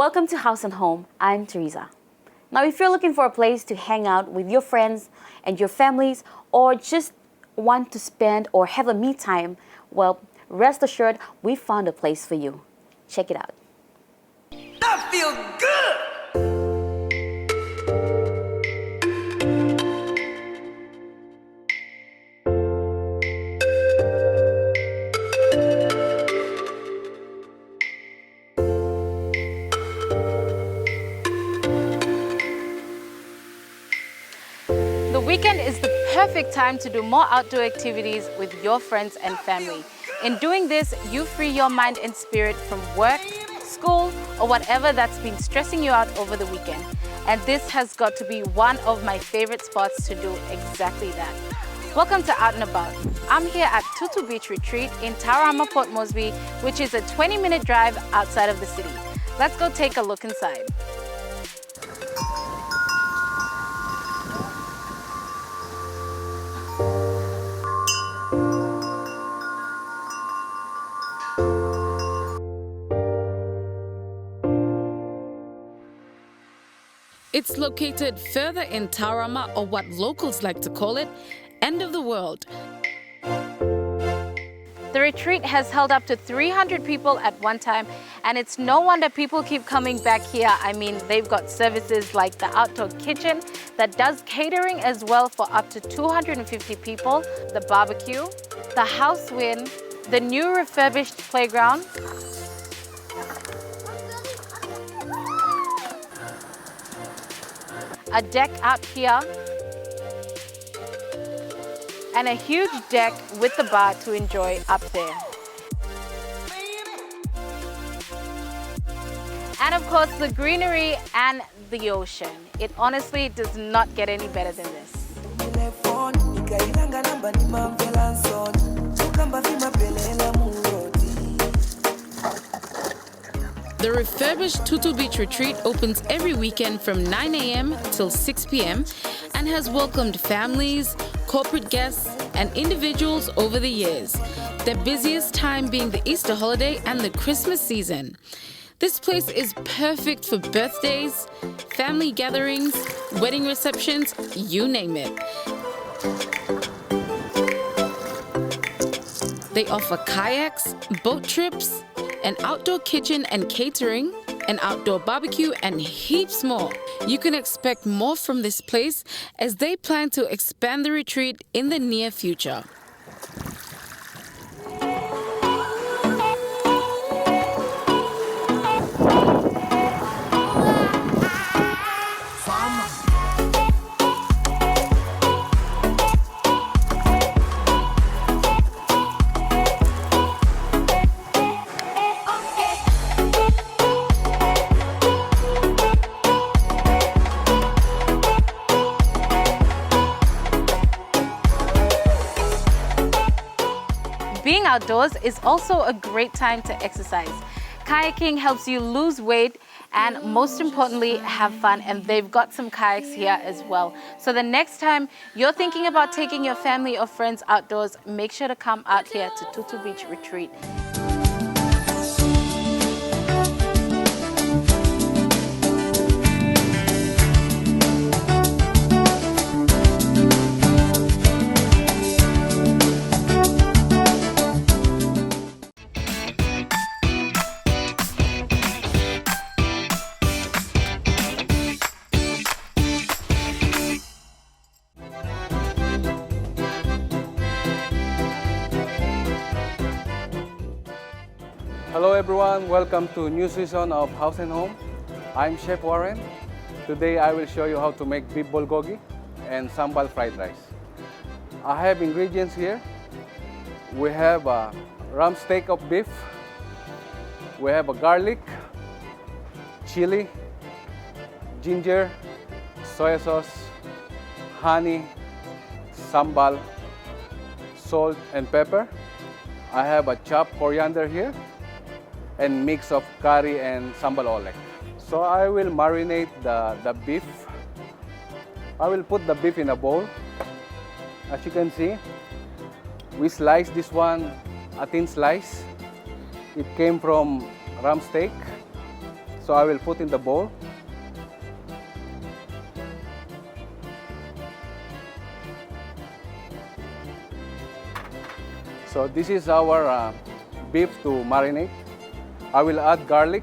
Welcome to House and Home. I'm Teresa. Now, if you're looking for a place to hang out with your friends and your families, or just want to spend or have a me time, well, rest assured, we found a place for you. Check it out. That feel good! The weekend is the perfect time to do more outdoor activities with your friends and family. In doing this, you free your mind and spirit from work, school, or whatever that's been stressing you out over the weekend. And this has got to be one of my favorite spots to do exactly that. Welcome to Out and About. I'm here at Tutu Beach Retreat in Tauranga, Port Moresby, which is a 20-minute drive outside of the city. Let's go take a look inside. It's located further in Tauranga, or what locals like to call it, end of the world. The retreat has held up to 300 people at one time, and it's no wonder people keep coming back here. I mean, they've got services like the outdoor kitchen that does catering as well for up to 250 people, the barbecue, the house win, the new refurbished playground, a deck out here, and a huge deck with the bar to enjoy up there. And of course, the greenery and the ocean. It honestly does not get any better than this. The refurbished Tutu Beach Retreat opens every weekend from 9 a.m. till 6 p.m. and has welcomed families, corporate guests, and individuals over the years, the busiest time being the Easter holiday and the Christmas season. This place is perfect for birthdays, family gatherings, wedding receptions, you name it. They offer kayaks, boat trips, an outdoor kitchen and catering, an outdoor barbecue, and heaps more. You can expect more from this place as they plan to expand the retreat in the near future. Being outdoors is also a great time to exercise. Kayaking helps you lose weight and, most importantly, have fun, and they've got some kayaks here as well. So the next time you're thinking about taking your family or friends outdoors, make sure to come out here to Tutu Beach Retreat. Hello everyone, welcome to new season of House and Home. I'm Chef Warren. Today I will show you how to make beef bulgogi and sambal fried rice. I have ingredients here. We have a rump steak of beef. We have a garlic, chili, ginger, soy sauce, honey, sambal, salt and pepper. I have a chopped coriander here, and mix of curry and sambal olek. So I will marinate the beef. I will put the beef in a bowl. As you can see, we sliced this one a thin slice. It came from rump steak. So I will put in the bowl. So this is our beef to marinate. I will add garlic,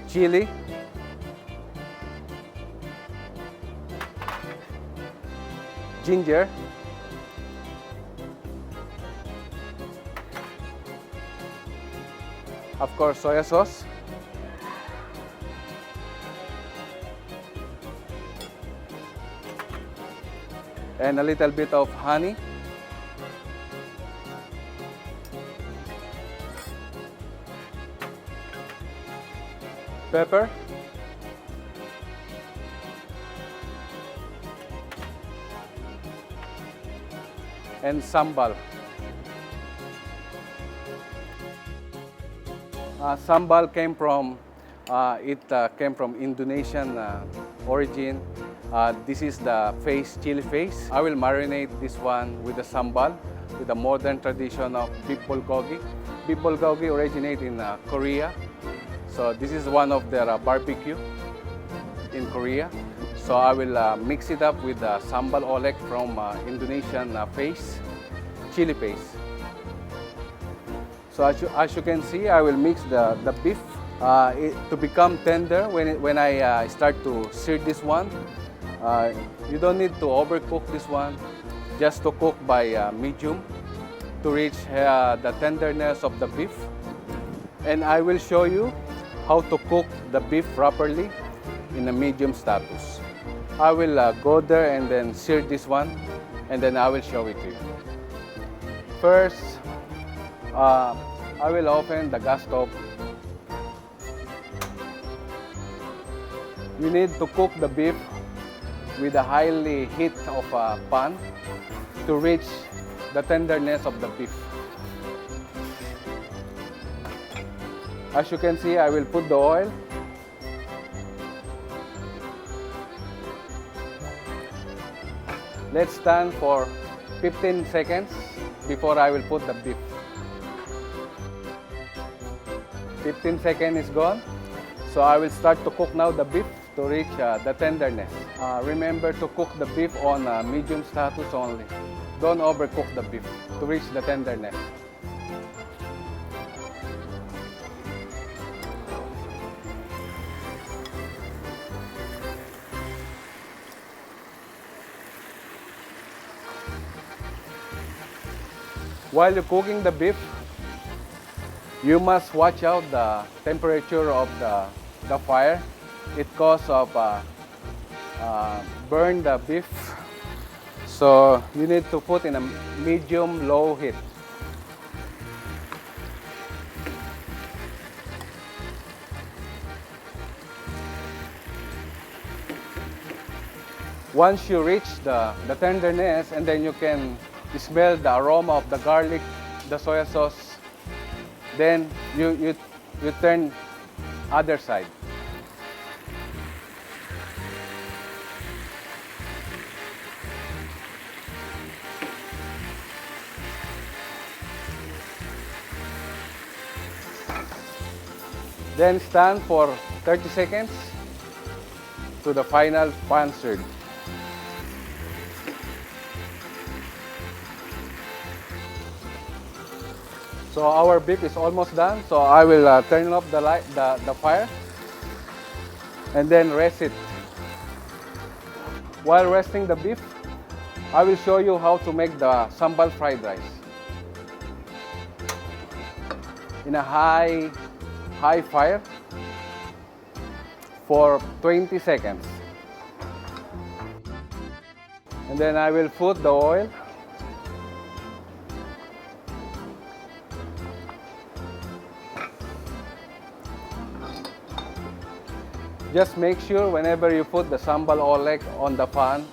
chili, ginger, of course soy sauce, and a little bit of honey, pepper, and sambal. Sambal came from came from Indonesian origin. This is the chili face. I will marinate this one with the sambal, with the modern tradition of beef bulgogi. Beef bulgogi originate in Korea. So this is one of their barbecue in Korea. So I will mix it up with the sambal olek from Indonesian chili paste. So as you can see, I will mix the beef to become tender when I start to sear this one. You don't need to overcook this one, just to cook by medium to reach the tenderness of the beef. And I will show you how to cook the beef properly in a medium status. I will go there and then sear this one, and then I will show it to you. First, I will open the gas stove. You need to cook the beef with a highly heat of a pan to reach the tenderness of the beef. As you can see, I will put the oil. Let's stand for 15 seconds before I will put the beef. 15 seconds is gone. So I will start to cook now the beef to reach the tenderness. Remember to cook the beef on medium status only. Don't overcook the beef to reach the tenderness. While you're cooking the beef, you must watch out the temperature of the fire. It causes burn the beef. So you need to put in a medium-low heat. Once you reach the tenderness, and then you can smell the aroma of the garlic, the soy sauce, then you turn other side. Then stand for 30 seconds to the final pan seared. So our beef is almost done. So I will turn off the fire and then rest it. While resting the beef, I will show you how to make the sambal fried rice. In a high fire for 20 seconds. And then I will put the oil. Just make sure whenever you put the sambal olek on the pan,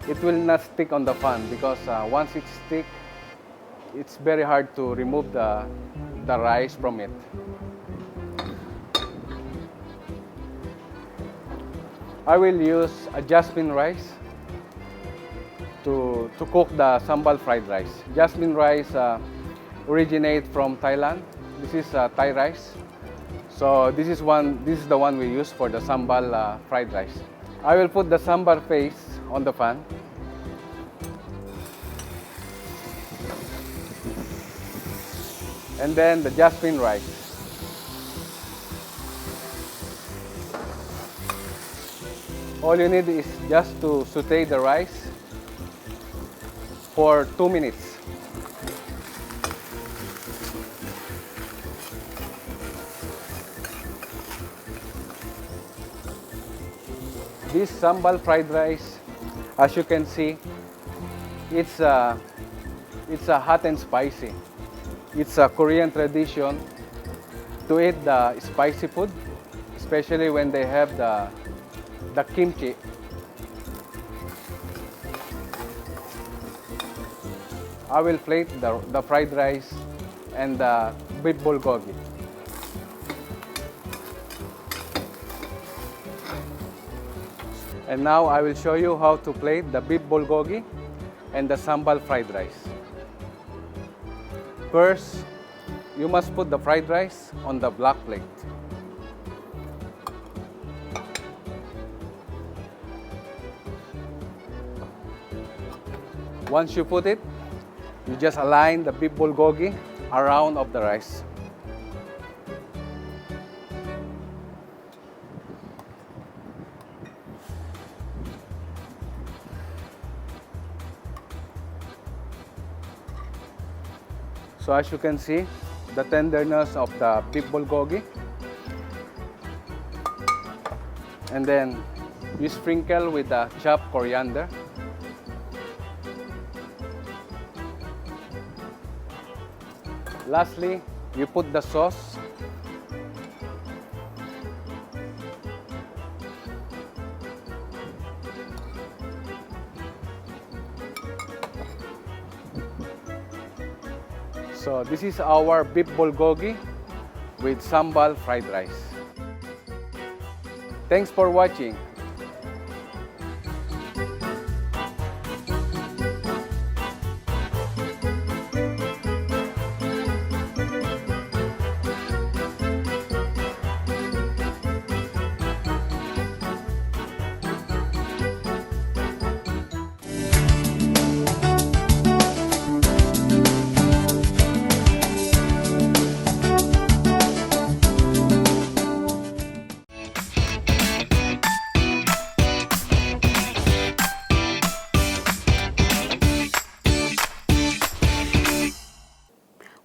it will not stick on the pan, because once it sticks, it's very hard to remove the rice from it. I will use a jasmine rice to cook the sambal fried rice. Jasmine rice originate from Thailand. This is Thai rice. So this is the one we use for the sambal fried rice. I will put the sambar paste on the pan. And then the jasmine rice. All you need is just to saute the rice for 2 minutes. This sambal fried rice, as you can see, it's a hot and spicy. It's a Korean tradition to eat the spicy food, especially when they have the kimchi. I will plate the fried rice and the beef bulgogi. And now I will show you how to plate the beef bulgogi and the sambal fried rice. First, you must put the fried rice on the black plate. Once you put it, you just align the beef bulgogi around of the rice. So as you can see, the tenderness of the beef bulgogi. And then you sprinkle with the chopped coriander. Lastly, you put the sauce. So this is our beef bulgogi with sambal fried rice. Thanks for watching.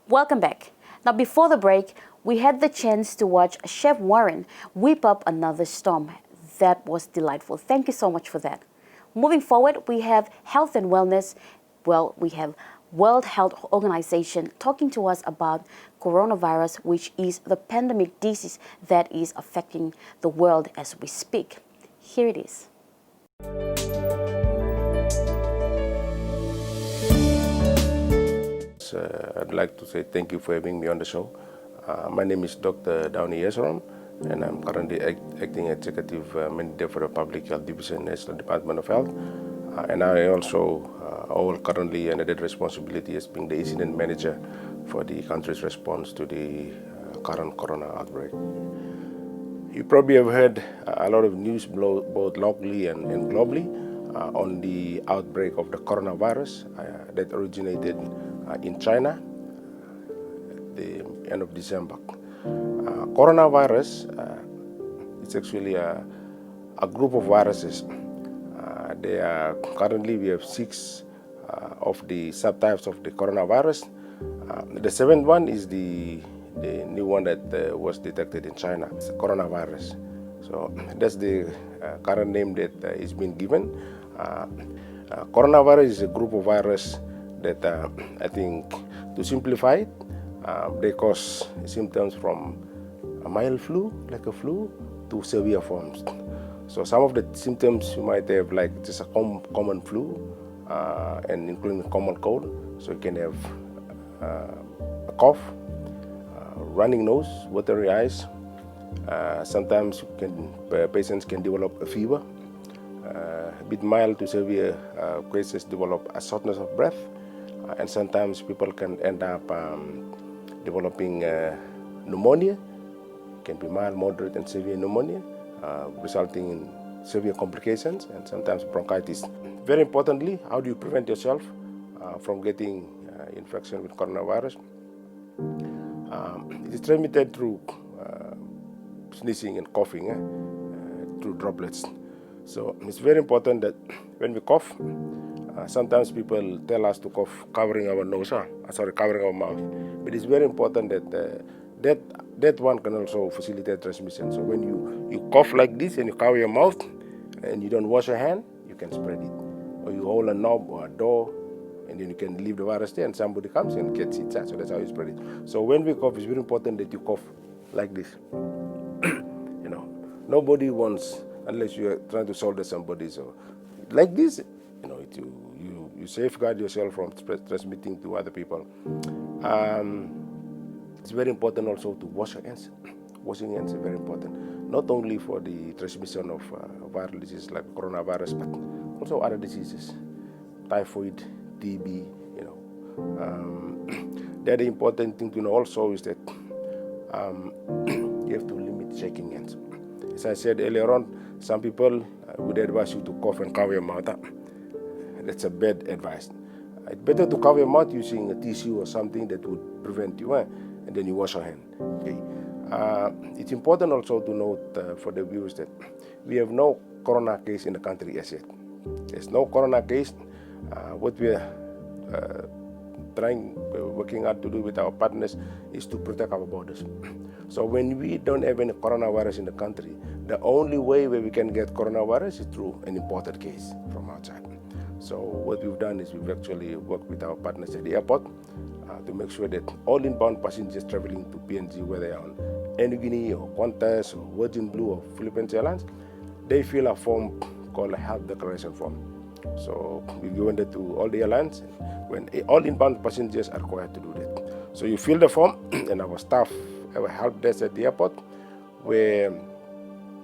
Welcome back. Now, before the break, we had the chance to watch Chef Warren whip up another storm. That was delightful. Thank you so much for that. Moving forward, we have health and wellness. Well, we have World Health Organization talking to us about coronavirus, which is the pandemic disease that is affecting the world as we speak. Here it is. I'd like to say thank you for having me on the show. My name is Dr. Downey Yesrom, and I'm currently acting executive manager for the Public Health Division, National Department of Health. And I also hold currently another responsibility as being the incident manager for the country's response to the current corona outbreak. You probably have heard a lot of news both locally and globally on the outbreak of the coronavirus that originated in China at the end of December. Coronavirus is actually a group of viruses. Currently we have 6 of the subtypes of the coronavirus. The 7th one is the new one that was detected in China. It's a coronavirus. So that's the current name that is being given. Coronavirus is a group of viruses that I think, to simplify it, they cause symptoms from a mild flu, like a flu, to severe forms. So some of the symptoms you might have, like just a common flu, and including a common cold. So you can have a cough, running nose, watery eyes. Sometimes patients can develop a fever. A bit mild to severe cases develop a shortness of breath, and sometimes people can end up developing pneumonia. Can be mild, moderate, and severe pneumonia, resulting in severe complications and sometimes bronchitis. Very importantly, how do you prevent yourself from getting infection with coronavirus? It is transmitted through sneezing and coughing, through droplets. So it's very important that when we cough, sometimes people tell us to cough covering our nose, covering our mouth. But it's very important that that one can also facilitate transmission. So when you cough like this and you cover your mouth and you don't wash your hand, you can spread it. Or you hold a knob or a door and then you can leave the virus there and somebody comes and gets it. So that's how you spread it. So when we cough, it's very important that you cough like this. You know, nobody wants, unless you are trying to solder somebody. So like this, you know, you safeguard yourself from transmitting to other people. It's very important also to wash your hands. Washing hands is very important, not only for the transmission of viral diseases like coronavirus, but also other diseases, typhoid, TB. You know, the other important thing to know also is that you have to limit shaking hands. As I said earlier on, some people would advise you to cough and cover your mouth up. That's a bad advice. It's better to cover your mouth using a tissue or something that would prevent you, and then you wash your hand. Okay. It's important also to note for the viewers that we have no corona case in the country as yet. There's no corona case. What we are working hard to do with our partners is to protect our borders. So when we don't have any coronavirus in the country, the only way where we can get coronavirus is through an imported case from outside. So what we've done is we've actually worked with our partners at the airport to make sure that all inbound passengers traveling to PNG, whether they are on Air Niugini or Qantas or Virgin Blue or Philippines Airlines, they fill a form called a health declaration form. So we've given that to all the airlines when all inbound passengers are required to do that. So you fill the form and our staff have a help desk at the airport where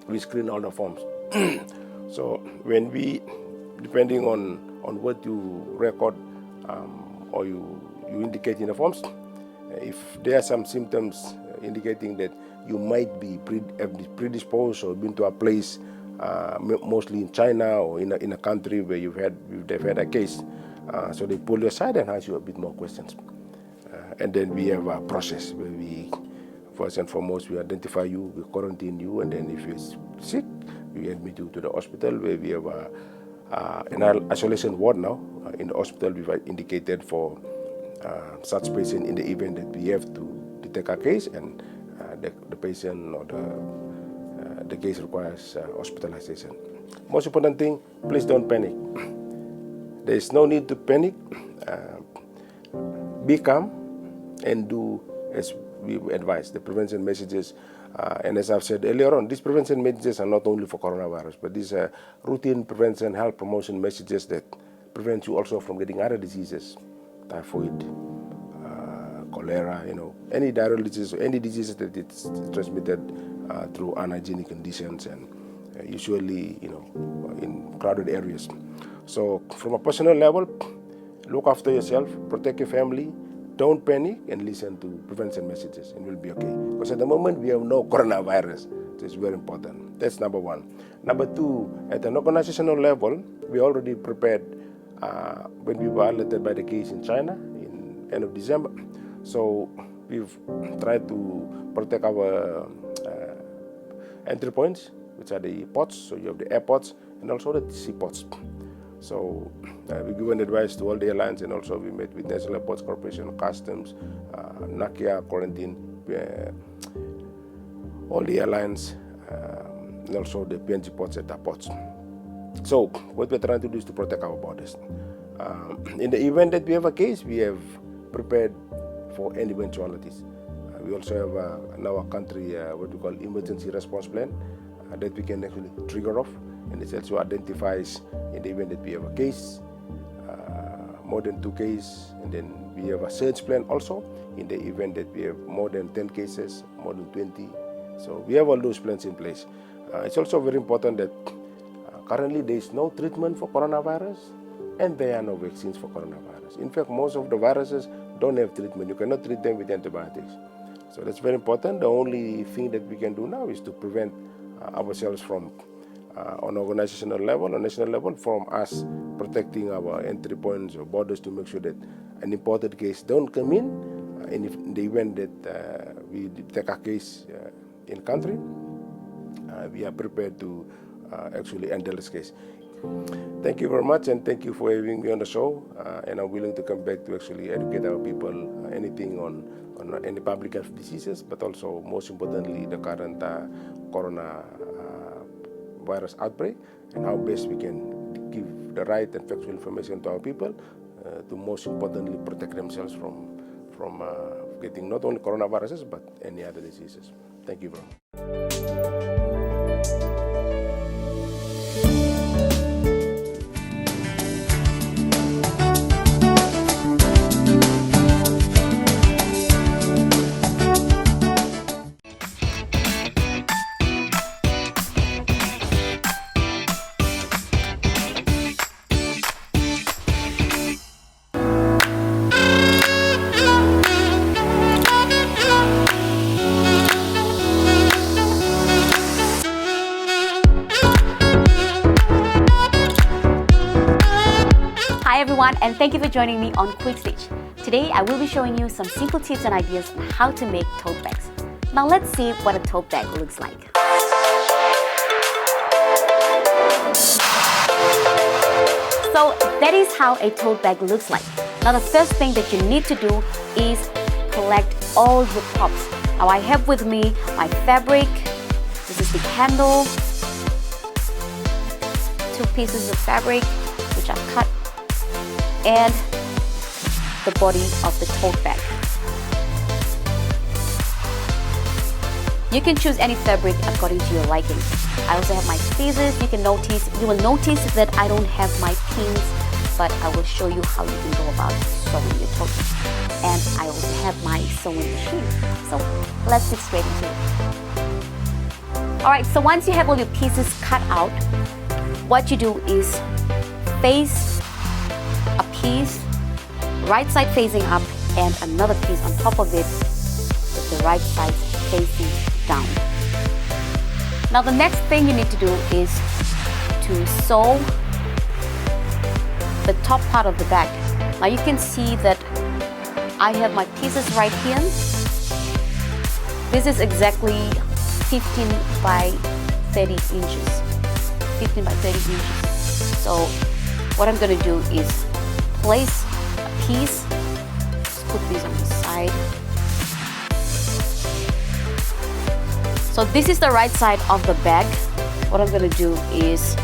we screen all the forms. So when we, depending on what you record or you indicate in the forms, if there are some symptoms indicating that you might be predisposed or been to a place, mostly in China or in a country where they've had a case, so they pull you aside and ask you a bit more questions. And then we have a process where we, first and foremost, we identify you, we quarantine you, and then if you're sick, we admit you to the hospital where we have an isolation ward now. In the hospital, we've indicated for such patient in the event that we have to detect a case and the patient or the case requires hospitalization. Most important thing, please don't panic. There is no need to panic. Be calm and do as we advise, the prevention messages. And as I've said earlier on, these prevention messages are not only for coronavirus, but these are routine prevention, health promotion messages that prevent you also from getting other diseases, typhoid, cholera, any viral disease, or any diseases that it's transmitted through unhygienic conditions and usually, in crowded areas. So from a personal level, look after yourself, protect your family, don't panic, and listen to prevention messages, and we'll be okay. Because at the moment, we have no coronavirus. So it's very important. That's number one. Number two, at an organizational level, we already prepared when we were alerted by the case in China in end of December. So we've tried to protect our entry points, which are the ports. So you have the airports and also the seaports. So we given advice to all the airlines, and also we met with National Airports Corporation, Customs, NACIA, quarantine, all the airlines, and also the PNG ports at the ports. So what we're trying to do is to protect our borders. In the event that we have a case, we have prepared for any eventualities. We also have now a country, what we call emergency response plan, that we can actually trigger off. And it also identifies in the event that we have a case, more than 2 cases, and then we have a surge plan also in the event that we have more than 10 cases, more than 20. So we have all those plans in place. It's also very important that currently there is no treatment for coronavirus. and there are no vaccines for coronavirus. In fact, most of the viruses don't have treatment. You cannot treat them with antibiotics. So that's very important. The only thing that we can do now is to prevent ourselves from, on organizational level, on national level, from us protecting our entry points or borders to make sure that an imported case don't come in. And if in the event that we detect a case in country, we are prepared to actually handle this case. Thank you very much, and thank you for having me on the show. And I'm willing to come back to actually educate our people anything on any public health diseases, but also most importantly the current corona virus outbreak, and how best we can give the right and factual information to our people to most importantly protect themselves from getting not only coronaviruses but any other diseases. Thank you very much. Hi everyone, and thank you for joining me on Quick Stitch. Today I will be showing you some simple tips and ideas on how to make tote bags. Now let's see what a tote bag looks like. So that is how a tote bag looks like. Now the first thing that you need to do is collect all your props. Now I have with me my fabric, this is the handle, 2 pieces of fabric which I've cut, and the body of the tote bag. You can choose any fabric according to your liking. I also have my scissors. You will notice that I don't have my pins, but I will show you how you can go about sewing your tote bag. And I also have my sewing machine. So let's get straight into it. Alright, so once you have all your pieces cut out, what you do is face a piece right side facing up and another piece on top of it with the right side facing down. Now the next thing you need to do is to sew the top part of the bag. Now you can see that I have my pieces right here. This is exactly 15 by 30 inches. 15 by 30 inches. So what I'm going to do is place a piece, just put these on the side. So this is the right side of the bag. What I'm going to do is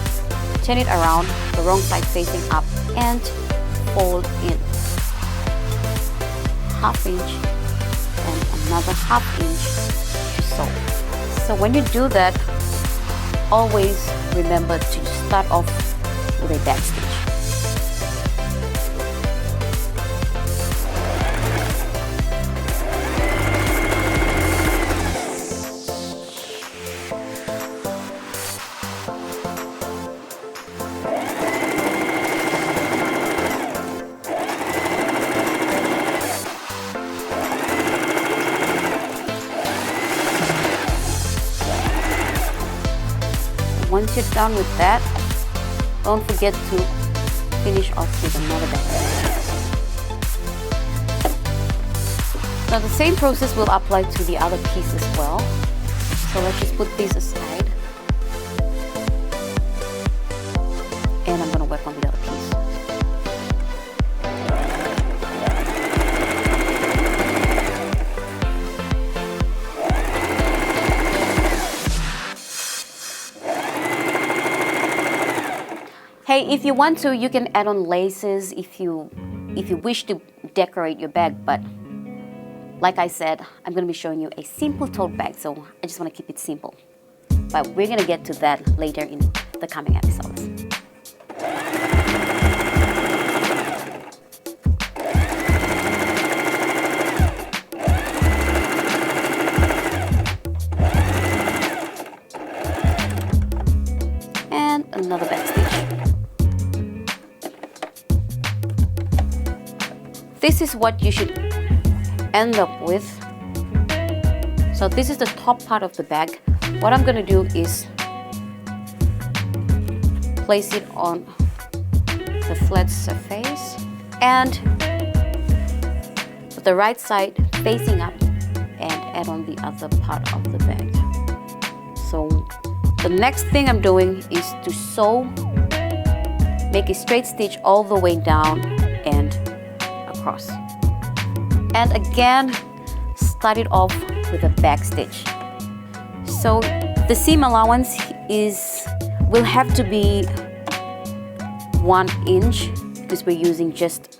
turn it around, the wrong side facing up, and fold in 1/2 inch and another 1/2 inch to sew. So when you do that, always remember to start off with a back stitch. Once you're done with that, don't forget to finish off with another bag. Now the same process will apply to the other piece as well. So let's just put this aside. And I'm going to work on the other piece. Hey, if you want to, you can add on laces if you wish to decorate your bag, but like I said, I'm going to be showing you a simple tote bag, so I just want to keep it simple. But we're going to get to that later in the coming episodes. And another back stitch. this is what you should end up with. So this is the top part of the bag. What I'm gonna do is place it on the flat surface and with the right side facing up and add on the other part of the bag. So the next thing I'm doing is to sew, make a straight stitch all the way down and across. And again, start it off with a back stitch. So the seam allowance will have to be 1 inch because we're using just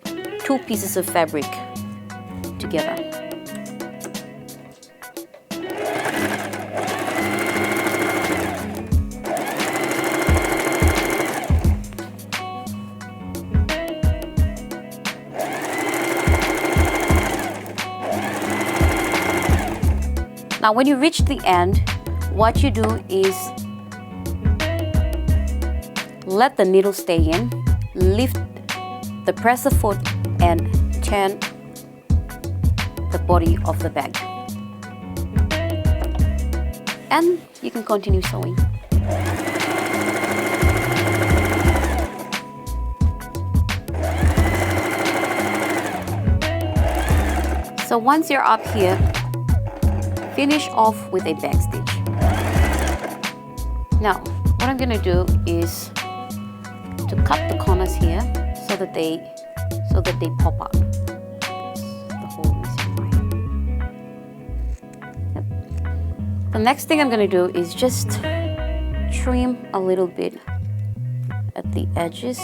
2 pieces of fabric together. Now when you reach the end, what you do is let the needle stay in, lift the presser foot and turn the body of the bag. And you can continue sewing. So once you're up here, finish off with a back stitch. Now, what I'm gonna do is to cut the corners here so that they pop out. The whole reason why. Yep. The next thing I'm gonna do is just trim a little bit at the edges.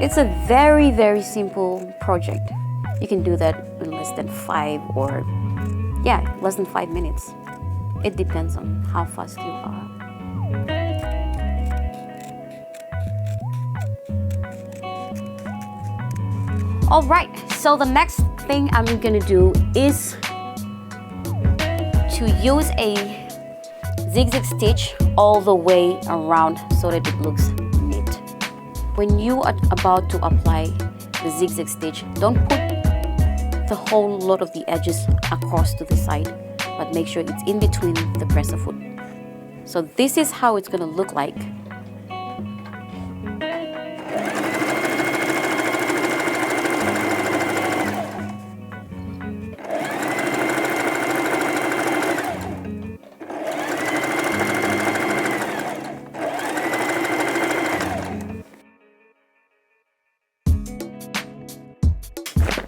It's a very, very simple project. You can do that in less than 5 minutes. It depends on how fast you are. All right, so the next thing I'm gonna do is to use a zigzag stitch all the way around so that it looks neat. When you are about to apply the zigzag stitch, don't put the whole lot of the edges across to the side, but make sure it's in between the presser foot. So this is how it's gonna look like.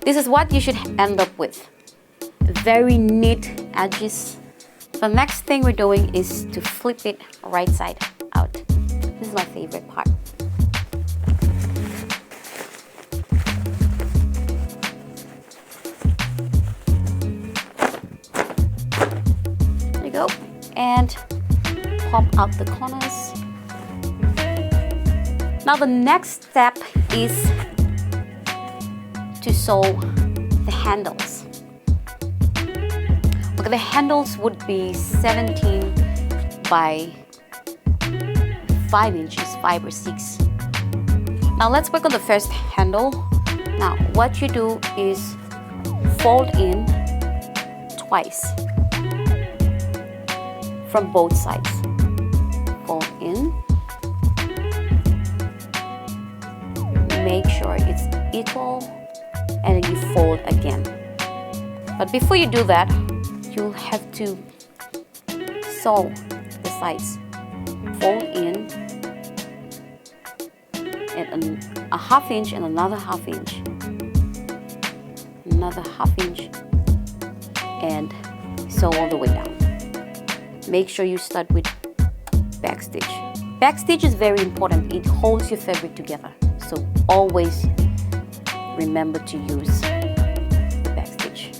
This is what you should end up with. Very neat edges. The next thing we're doing is to flip it right side out. This is my favorite part. There you go. And pop out the corners. Now the next step is to sew the handles. Okay, the handles would be 17 by 5 inches, 5 or 6. Now let's work on the first handle. Now what you do is fold in twice from both sides. Fold in. Make sure it's equal. And then you fold again. But before you do that, you'll have to sew the sides. Fold in and a ½ inch and another ½ inch. Another ½ inch and sew all the way down. Make sure you start with back stitch. Back stitch is very important. It holds your fabric together. So always remember to use the back stitch.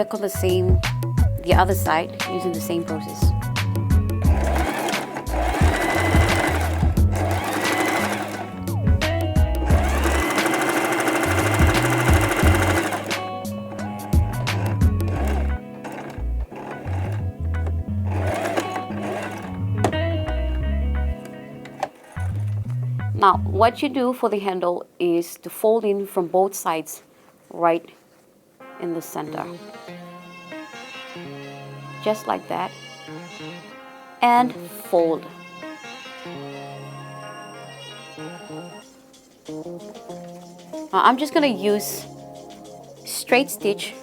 work on the other side using the same process. Now, what you do for the handle is to fold in from both sides right in the center. Just like that. And fold. Now, I'm just going to use straight stitch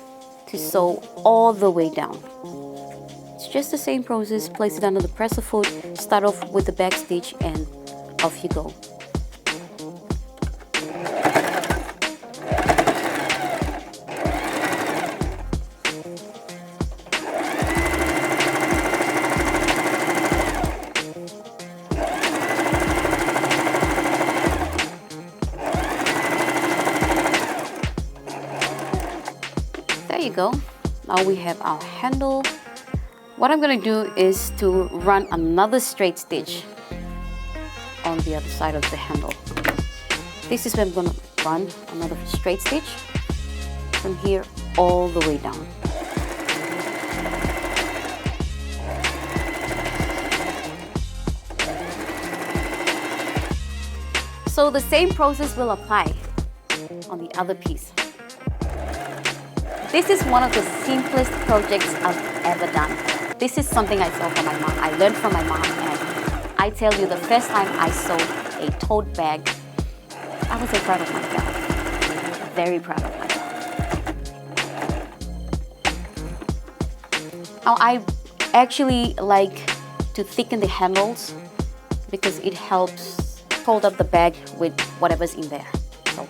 to sew all the way down. It's just the same process. Place it under the presser foot, start off with the back stitch, and off you go. There you go. Now we have our handle. What I'm going to do is to run another straight stitch on the other side of the handle. This is where I'm going to run another straight stitch from here all the way down. So the same process will apply on the other piece. This is one of the simplest projects I've ever done. This is something I saw from my mom. I learned from my mom, and I tell you, the first time I sewed a tote bag, I was so proud of myself. Very proud of myself. Now, I actually like to thicken the handles because it helps hold up the bag with whatever's in there. So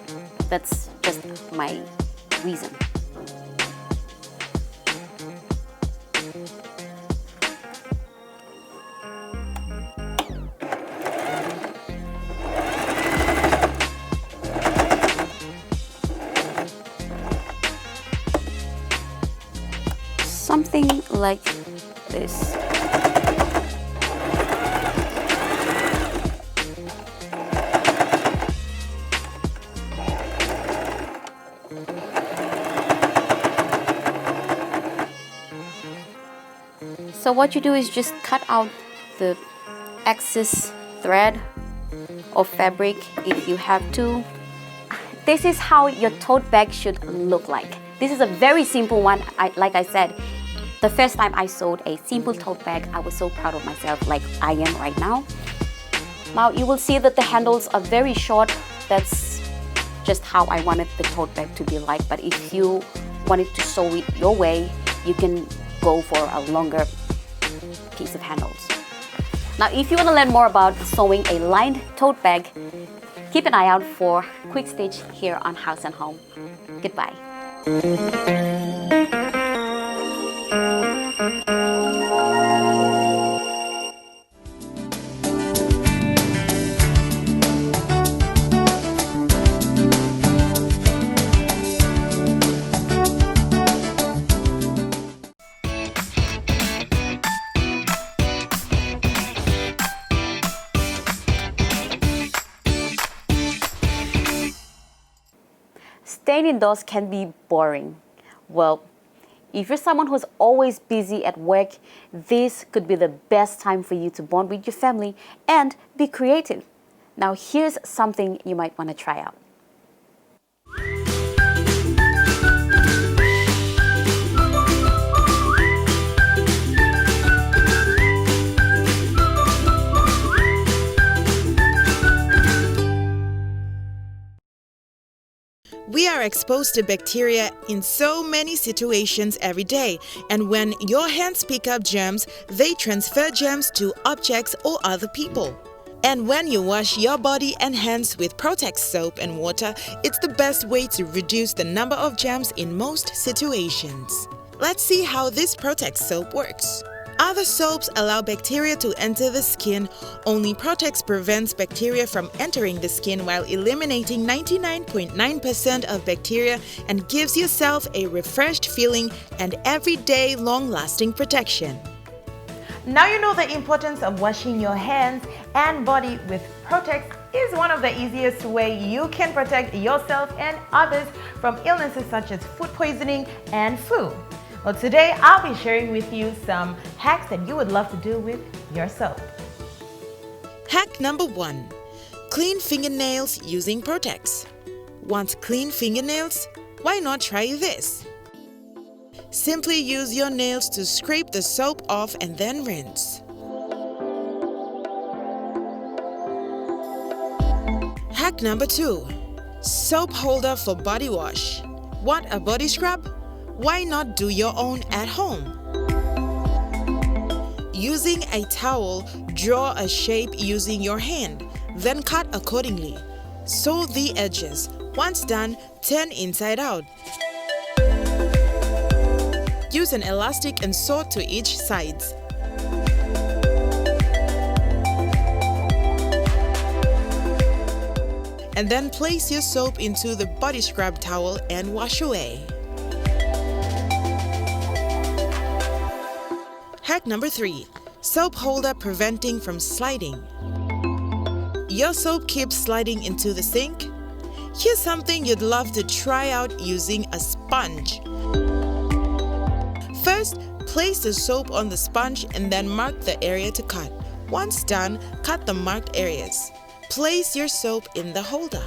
that's just my reason. Something like this. So what you do is just cut out the excess thread or fabric if you have to. This is how your tote bag should look like. This is a very simple one. Like I said, the first time I sewed a simple tote bag, I was so proud of myself, like I am right now. Now you will see that the handles are very short. That's just how I wanted the tote bag to be like. But if you wanted to sew it your way, you can go for a longer piece of handles. Now, if you want to learn more about sewing a lined tote bag, keep an eye out for Quick Stitch here on House and Home. Goodbye. Staying indoors can be boring. Well, if you're someone who's always busy at work, this could be the best time for you to bond with your family and be creative. Now, here's something you might want to try out. We are exposed to bacteria in so many situations every day, and when your hands pick up germs, they transfer germs to objects or other people. And when you wash your body and hands with Protex soap and water, it's the best way to reduce the number of germs in most situations. Let's see how this Protex soap works. Other soaps allow bacteria to enter the skin. Only Protex prevents bacteria from entering the skin while eliminating 99.9% of bacteria and gives yourself a refreshed feeling and everyday long-lasting protection. Now you know the importance of washing your hands and body with Protex is one of the easiest way you can protect yourself and others from illnesses such as food poisoning and flu. Well, today I'll be sharing with you some hacks that you would love to do with your soap. Hack number 1. Clean fingernails using Protex. Want clean fingernails? Why not try this? Simply use your nails to scrape the soap off and then rinse. Hack number 2. Soap holder for body wash. Want a body scrub? Why not do your own at home? Using a towel, draw a shape using your hand, then cut accordingly. Sew the edges. Once done, turn inside out. Use an elastic and sew to each sides. And then place your soap into the body scrub towel and wash away. Hack number 3. Soap holder preventing from sliding. Your soap keeps sliding into the sink? Here's something you'd love to try out using a sponge. First, place the soap on the sponge and then mark the area to cut. Once done, cut the marked areas. Place your soap in the holder.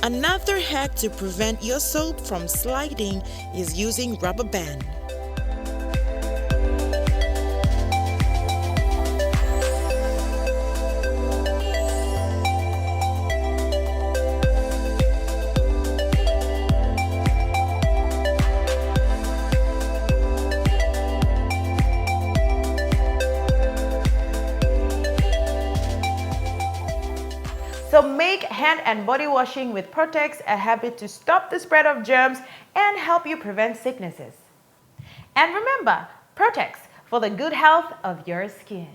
Another hack to prevent your soap from sliding is using rubber band. So make hand and body washing with Protex a habit to stop the spread of germs and help you prevent sicknesses. And remember, Protex for the good health of your skin.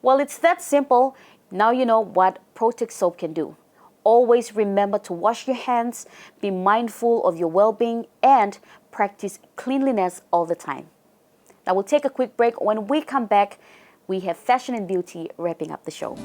Well, it's that simple. Now you know what Protex soap can do. Always remember to wash your hands, be mindful of your well-being, and practice cleanliness all the time. Now we'll take a quick break. When we come back, we have fashion and beauty wrapping up the show.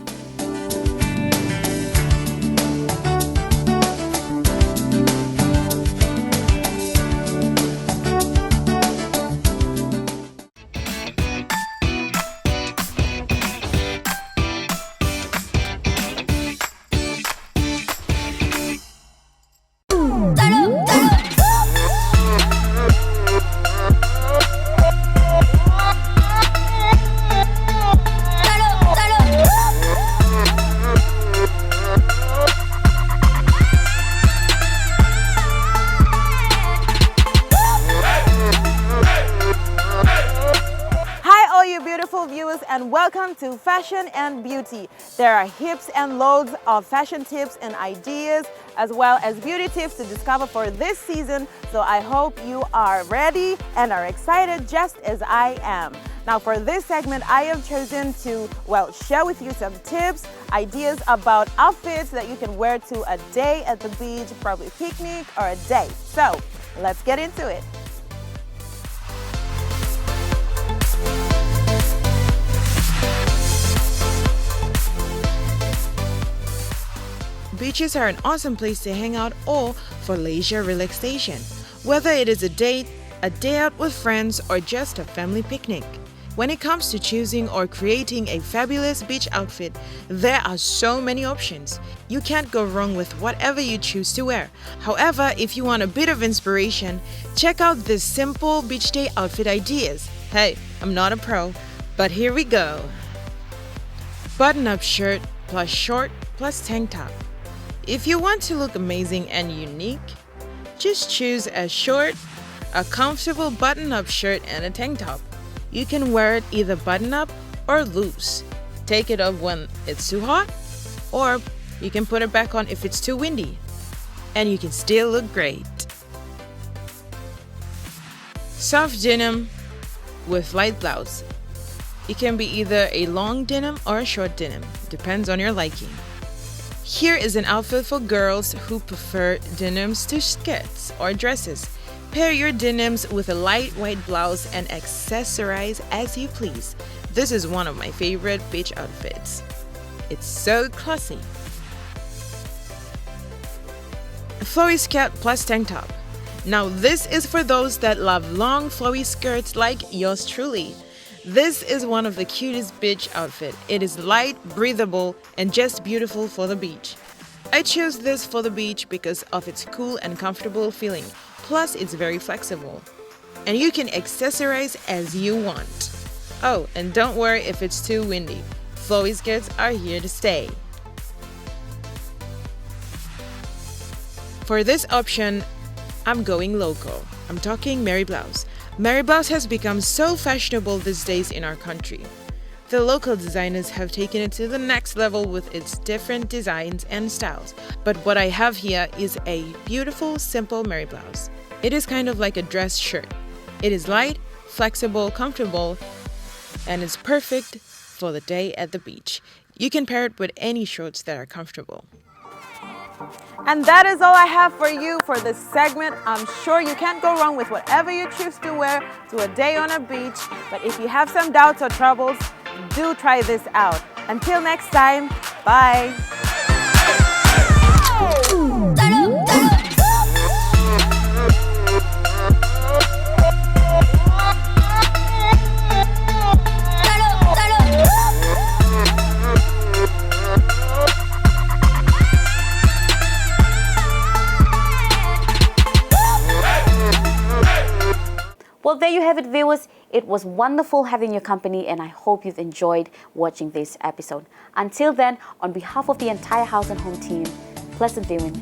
And welcome to Fashion and Beauty. There are heaps and loads of fashion tips and ideas as well as beauty tips to discover for this season. So I hope you are ready and are excited just as I am. Now for this segment, I have chosen to, share with you some tips, ideas about outfits that you can wear to a day at the beach, probably picnic or a date. So let's get into it. Beaches are an awesome place to hang out or for leisure relaxation, whether it is a date, a day out with friends, or just a family picnic. When it comes to choosing or creating a fabulous beach outfit, there are so many options. You can't go wrong with whatever you choose to wear. However, if you want a bit of inspiration, check out these simple beach day outfit ideas. Hey, I'm not a pro, but here we go. Button-up shirt plus short plus tank top. If you want to look amazing and unique, just choose a short, a comfortable button-up shirt and a tank top. You can wear it either button-up or loose. Take it off when it's too hot, or you can put it back on if it's too windy, and you can still look great. Soft denim with light blouse. It can be either a long denim or a short denim, depends on your liking. Here is an outfit for girls who prefer denims to skirts or dresses. Pair your denims with a light white blouse and accessorize as you please. This is one of my favorite beach outfits. It's so classy. A flowy skirt plus tank top. Now this is for those that love long flowy skirts like yours truly. This is one of the cutest beach outfit. It is light, breathable, and just beautiful for the beach. I chose this for the beach because of its cool and comfortable feeling. Plus, it's very flexible. And you can accessorize as you want. Oh, and don't worry if it's too windy. Flowy skirts are here to stay. For this option, I'm going local. I'm talking Mary Blouse. Mary Blouse has become so fashionable these days in our country. The local designers have taken it to the next level with its different designs and styles. But what I have here is a beautiful, simple Mary Blouse. It is kind of like a dress shirt. It is light, flexible, comfortable, and is perfect for the day at the beach. You can pair it with any shorts that are comfortable. And that is all I have for you for this segment. I'm sure you can't go wrong with whatever you choose to wear to a day on a beach. But if you have some doubts or troubles, do try this out. Until next time, bye. Well, there you have it, viewers. It was wonderful having your company, and I hope you've enjoyed watching this episode. Until then, on behalf of the entire House and Home team, pleasant viewing.